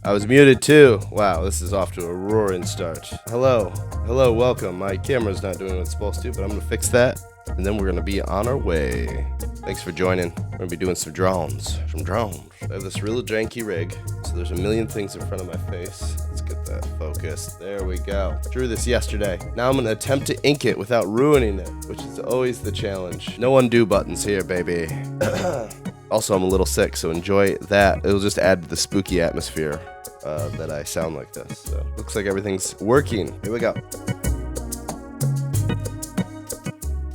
I was muted too. Wow, this is off to a roaring start. Hello, welcome. My camera's not doing what it's supposed to, but I'm gonna fix that, and then we're gonna be on our way. Thanks for joining. We're gonna be doing some drones. I have this really janky rig, so there's a million things in front of my face. Let's get that focused. There we go. Drew this yesterday. Now I'm gonna attempt to ink it without ruining it, which is always the challenge. No undo buttons here, baby. Also, I'm a little sick, so enjoy that. It'll just add to the spooky atmosphere that I sound like this. So looks like everything's working. Here we go.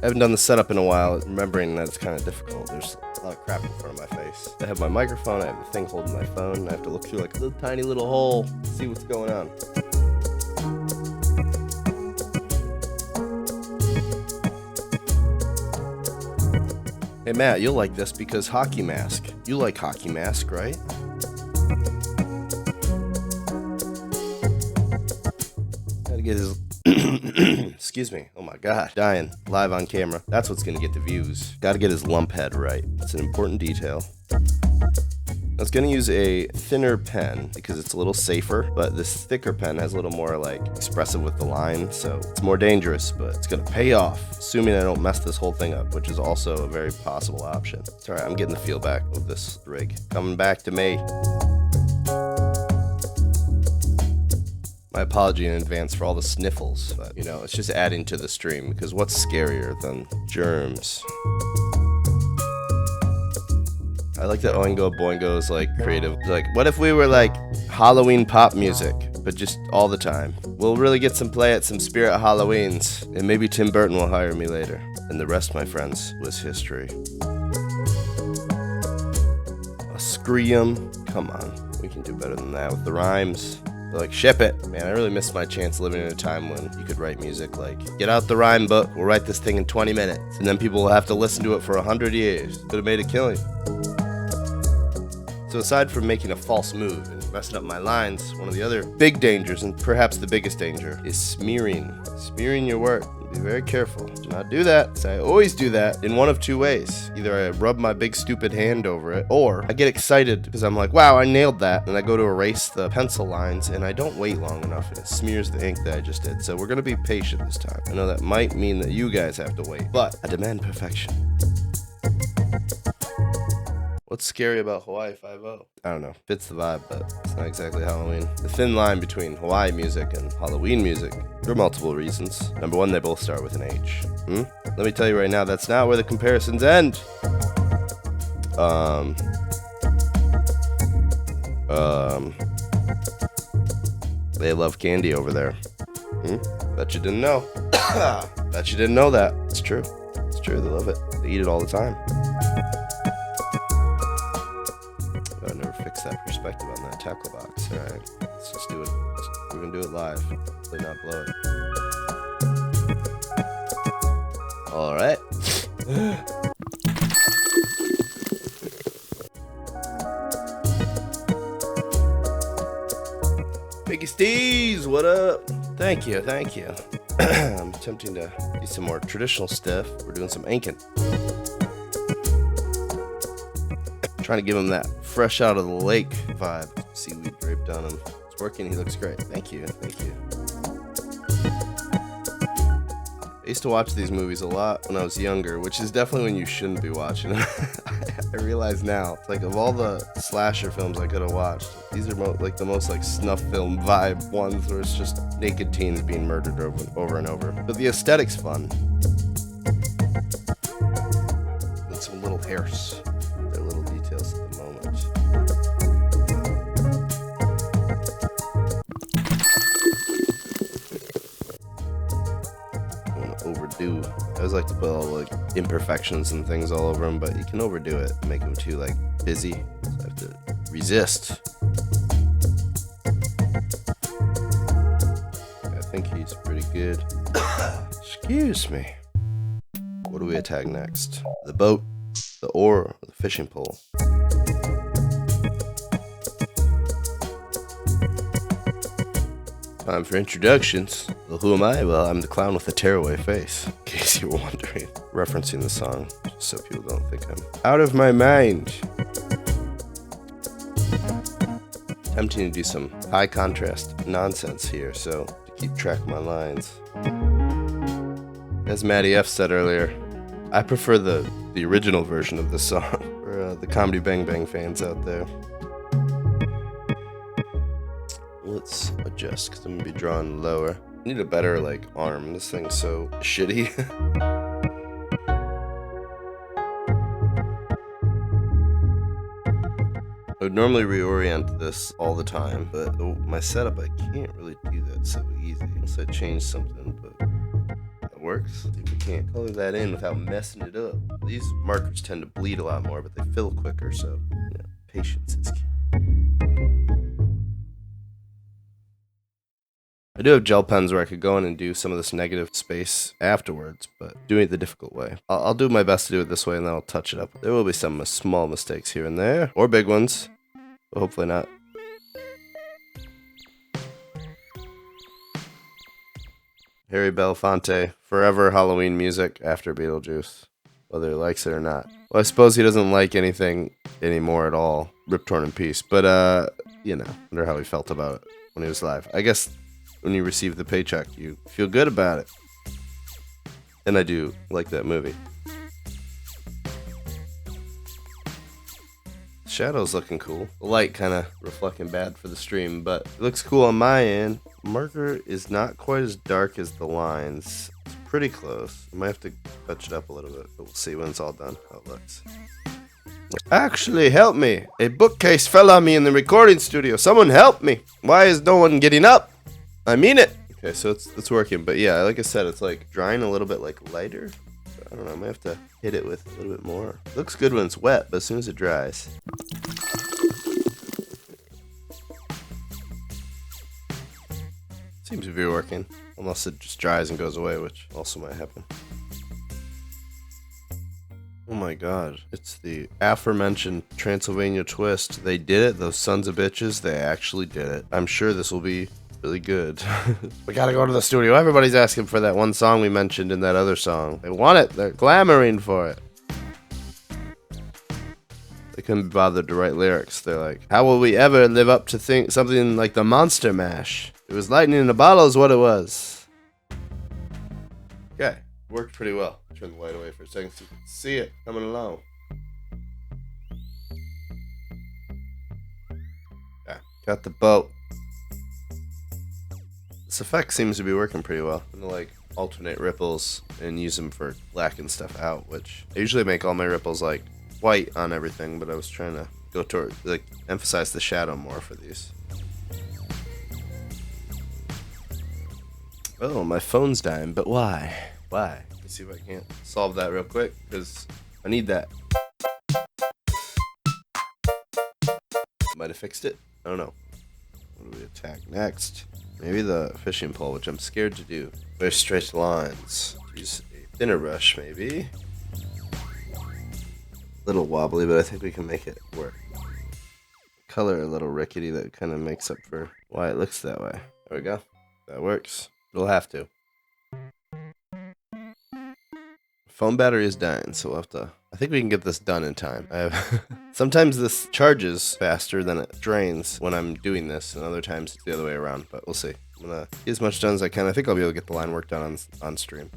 I haven't done the setup in a while, remembering that it's kind of difficult. There's a lot of crap in front of my face. I have my microphone, I have the thing holding my phone, and I have to look through like a little tiny little hole to see what's going on. Hey Matt, you'll like this because Hockey Mask. You like Hockey Mask, right? Gotta get his... Excuse me. Oh my god. Dying. Live on camera. That's what's gonna get the views. Gotta get his lump head right. It's an important detail. I was gonna use a thinner pen because it's a little safer, but this thicker pen has a little more like expressive with the line, so it's more dangerous, but it's gonna pay off, assuming I don't mess this whole thing up, which is also a very possible option. It's alright, I'm getting the feel back of this rig. Coming back to me. My apology in advance for all the sniffles, but you know, it's just adding to the stream, because what's scarier than germs? I like that Oingo Boingo is like creative. Like, what if we were like Halloween pop music, but just all the time? We'll really get some play at some Spirit Halloweens, and maybe Tim Burton will hire me later. And the rest, my friends, was history. A scream. Come on, we can do better than that with the rhymes. They're like, ship it. Man, I really missed my chance living in a time when you could write music like, get out the rhyme book, we'll write this thing in 20 minutes. And then people will have to listen to it for 100 years. Could have made a killing. So aside from making a false move and messing up my lines, one of the other big dangers, and perhaps the biggest danger, is smearing. Smearing your work. Be very careful. Do not do that, because I always do that in one of two ways. Either I rub my big stupid hand over it, or I get excited because I'm like, wow, I nailed that, and I go to erase the pencil lines, and I don't wait long enough, and it smears the ink that I just did. So we're going to be patient this time. I know that might mean that you guys have to wait, but I demand perfection. What's scary about Hawaii 5-0? I don't know. Fits the vibe, but it's not exactly Halloween. The thin line between Hawaii music and Halloween music, for multiple reasons. Number one, they both start with an H. Let me tell you right now, that's not where the comparisons end. They love candy over there. Bet you didn't know. Bet you didn't know that. It's true. It's true. They love it. They eat it all the time. I never fixed that perspective on that tackle box. All right, let's just do it. We're gonna do it live. Hopefully not blow it. All right. Biggie Steez, what up? Thank you. I'm attempting to do some more traditional stuff. We're doing some inking. Trying to give him that fresh out of the lake vibe. Seaweed draped on him. It's working. He looks great. Thank you. I used to watch these movies a lot when I was younger, which is definitely when you shouldn't be watching them. I realize now, it's like of all the slasher films I could have watched, these are like the most like snuff film vibe ones where it's just naked teens being murdered over and over. But the aesthetic's fun. With some little hairs. They're little details at the moment. I want to overdo. I always like to put all like imperfections and things all over them, but you can overdo it and make them too like busy. So I have to resist. I think he's pretty good. Excuse me. What do we attack next? The boat, the oar, or the fishing pole? Time for introductions. Well, who am I? Well, I'm the clown with the tearaway face, in case you were wondering. Referencing the song, just so people don't think I'm out of my mind. Tempting to do some high contrast nonsense here, so to keep track of my lines. As Matty F said earlier, I prefer the original version of this song for the Comedy Bang Bang fans out there. Let's adjust because I'm gonna be drawing lower. I need a better arm. This thing's so shitty. I would normally reorient this all the time, but my setup, I can't really do that so easy unless I change something, but that works. See if we can't color that in without messing it up. These markers tend to bleed a lot more, but they fill quicker, so yeah, patience is key. I do have gel pens where I could go in and do some of this negative space afterwards, but doing it the difficult way. I'll do my best to do it this way, and then I'll touch it up. There will be some small mistakes here and there, or big ones, but hopefully not. Harry Belafonte, forever Halloween music after Beetlejuice, whether he likes it or not. Well, I suppose he doesn't like anything anymore at all. Rip Torn in Peace, but I wonder how he felt about it when he was live. I guess when you receive the paycheck, you feel good about it. And I do like that movie. Shadow's looking cool. The light kind of reflecting bad for the stream, but it looks cool on my end. Marker is not quite as dark as the lines. It's pretty close. I might have to touch it up a little bit, but we'll see when it's all done how it looks. Actually, help me. A bookcase fell on me in the recording studio. Someone help me. Why is no one getting up? I mean it. Okay, so it's working, but yeah, like I said, it's drying a little bit lighter. So I don't know, I might have to hit it with a little bit more. It looks good when it's wet, but as soon as it dries. Seems to be working, unless it just dries and goes away, which also might happen. Oh my god, it's the aforementioned Transylvania twist. They did it, those sons of bitches, they actually did it. I'm sure this will be really good. We gotta go to the studio. Everybody's asking for that one song we mentioned in that other song. They want it. They're clamoring for it. They couldn't be bothered to write lyrics. They're like, how will we ever live up to something like the Monster Mash? It was lightning in a bottle is what it was. Okay, worked pretty well. Turn the light away for a second so you can see it coming along. Yeah, got the boat. This effect seems to be working pretty well. I'm gonna alternate ripples and use them for blacking stuff out, which I usually make all my ripples white on everything, but I was trying to go toward emphasize the shadow more for these. Oh, my phone's dying, but why? Why? Let's see if I can't solve that real quick, because I need that. Might have fixed it. I don't know. What do we attack next? Maybe the fishing pole, which I'm scared to do. Very straight lines. Use a thinner brush, maybe. A little wobbly, but I think we can make it work. Color a little rickety, that kind of makes up for why it looks that way. There we go. That works. It'll have to. Phone battery is dying, so we'll have to... I think we can get this done in time. Sometimes this charges faster than it drains when I'm doing this, and other times it's the other way around, but we'll see. I'm gonna get as much done as I can. I think I'll be able to get the line work done on stream.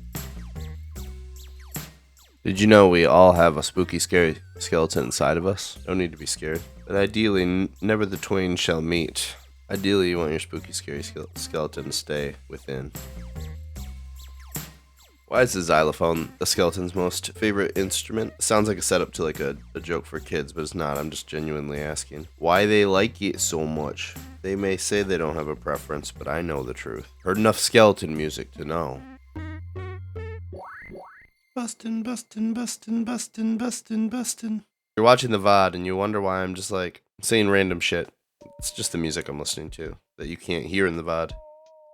Did you know we all have a spooky, scary skeleton inside of us? No need to be scared. But ideally, never the twain shall meet. Ideally, you want your spooky, scary skeleton to stay within. Why is the xylophone the skeleton's most favorite instrument? It sounds like a setup to a joke for kids, but it's not. I'm just genuinely asking why they like it so much. They may say they don't have a preference, but I know the truth. Heard enough skeleton music to know. Bustin', bustin', bustin', bustin', bustin', bustin'. You're watching the VOD and you wonder why I'm just saying random shit. It's just the music I'm listening to that you can't hear in the VOD.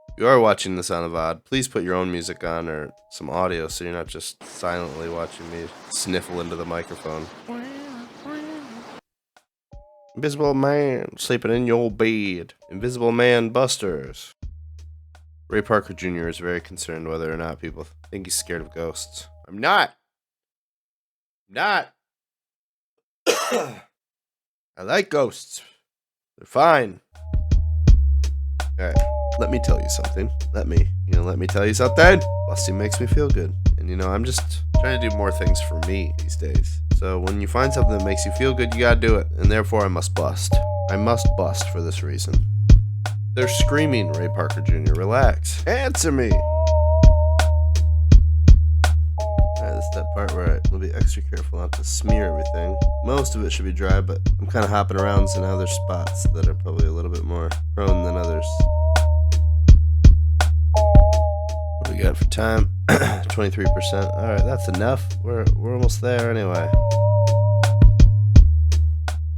If you are watching this on a VOD, please put your own music on or some audio so you're not just silently watching me sniffle into the microphone. Invisible man sleeping in your bed. Invisible man busters. Ray Parker Jr. is very concerned whether or not people think he's scared of ghosts. I'm not. I like ghosts. They're fine. Alright, let me tell you something. Let me tell you something. Busting makes me feel good. And I'm just trying to do more things for me these days. So when you find something that makes you feel good, you gotta do it. And therefore I must bust. I must bust for this reason. They're screaming, Ray Parker Jr. Relax. Answer me. Alright, this is that part where I'll be extra careful not to smear everything. Most of it should be dry, but I'm kind of hopping around, so now there's spots that are probably a little bit more prone than others. What do we got for time? 23%. Alright, that's enough. We're almost there anyway.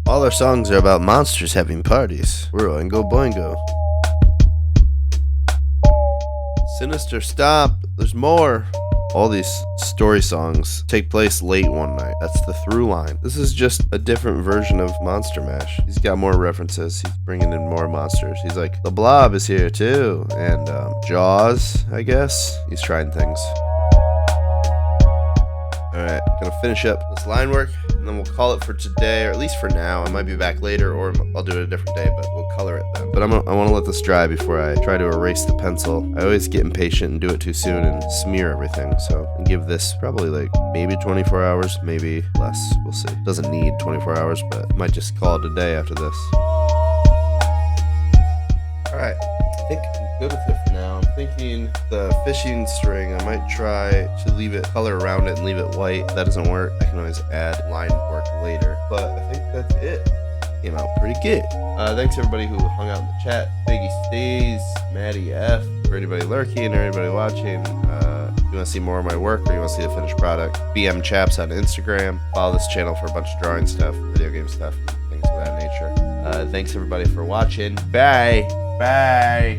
All our songs are about monsters having parties. We're Oingo Boingo. Sinister, stop. There's more. All these story songs take place late one night. That's the through line. This is just a different version of Monster Mash. He's got more references. He's bringing in more monsters. He's like, the Blob is here too. And Jaws, I guess. He's trying things. Alright, gonna finish up this line work, and then we'll call it for today, or at least for now. I might be back later, or I'll do it a different day, but we'll color it then. But I want to let this dry before I try to erase the pencil. I always get impatient and do it too soon and smear everything, so I'll give this probably like maybe 24 hours, maybe less. We'll see. Doesn't need 24 hours, but I might just call it a day after this. Alright, I think I'm good with it for now. I'm thinking the fishing string, I might try to leave it color around it and leave it white. If that doesn't work, I can always add line work later. But I think that's it. Came out pretty good. Thanks everybody who hung out in the chat. Biggie Stays, Maddie F, for anybody lurking or anybody watching. If you want to see more of my work or you want to see the finished product, BM Chaps on Instagram. Follow this channel for a bunch of drawing stuff, video game stuff, things of that nature. Thanks everybody for watching. Bye. Bye.